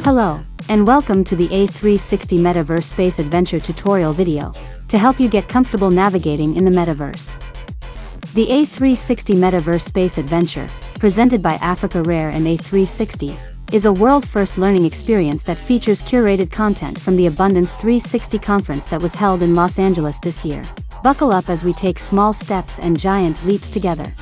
Hello, and welcome to the A360 Metaverse Space Adventure tutorial video, to help you get comfortable navigating in the metaverse. The A360 Metaverse Space Adventure, presented by Africa Rare and A360, is a world-first learning experience that features curated content from the Abundance 360 conference that was held in Los Angeles this year. Buckle up as we take small steps and giant leaps together.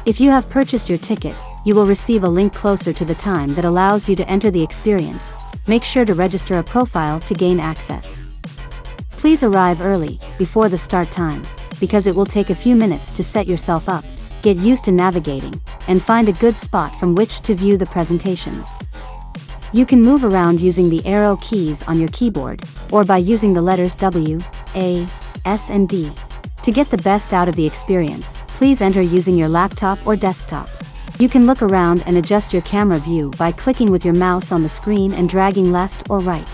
If you have purchased your ticket, you will receive a link closer to the time that allows you to enter the experience. Make sure to register a profile to gain access. Please arrive early, before the start time, because it will take a few minutes to set yourself up, get used to navigating, and find a good spot from which to view the presentations. You can move around using the arrow keys on your keyboard, or by using the letters W, A, S and D. To get the best out of the experience, please enter using your laptop or desktop. You can look around and adjust your camera view by clicking with your mouse on the screen and dragging left or right.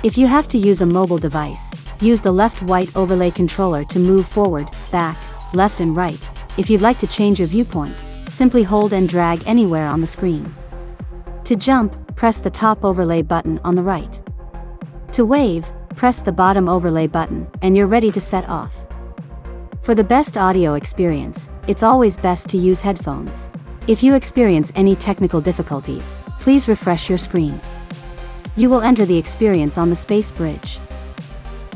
If you have to use a mobile device, use the left-white overlay controller to move forward, back, left and right. If you'd like to change your viewpoint, simply hold and drag anywhere on the screen. To jump, press the top overlay button on the right. To wave, press the bottom overlay button, and you're ready to set off. For the best audio experience, it's always best to use headphones. If you experience any technical difficulties, please refresh your screen. You will enter the experience on the Space Bridge.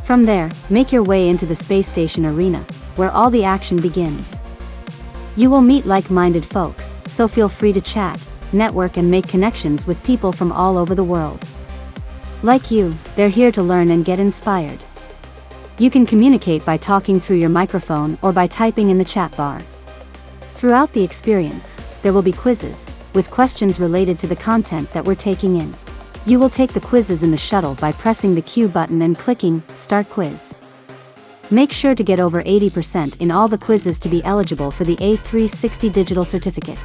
From there, make your way into the Space Station Arena, where all the action begins. You will meet like-minded folks, so feel free to chat, network and make connections with people from all over the world. Like you, they're here to learn and get inspired. You can communicate by talking through your microphone or by typing in the chat bar. Throughout the experience, there will be quizzes, with questions related to the content that we're taking in. You will take the quizzes in the shuttle by pressing the Q button and clicking Start Quiz. Make sure to get over 80% in all the quizzes to be eligible for the A360 digital certificate.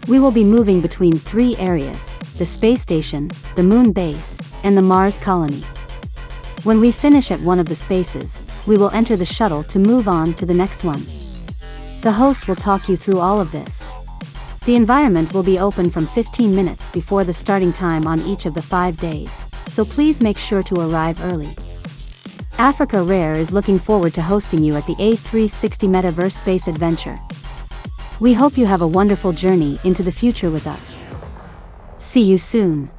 We will be moving between 3 areas: the space station, the moon base, and the Mars colony. When we finish at one of the spaces, we will enter the shuttle to move on to the next one. The host will talk you through all of this. The environment will be open from 15 minutes before the starting time on each of the 5 days, so please make sure to arrive early. Africa Rare is looking forward to hosting you at the A360 Metaverse Space Adventure. We hope you have a wonderful journey into the future with us. See you soon.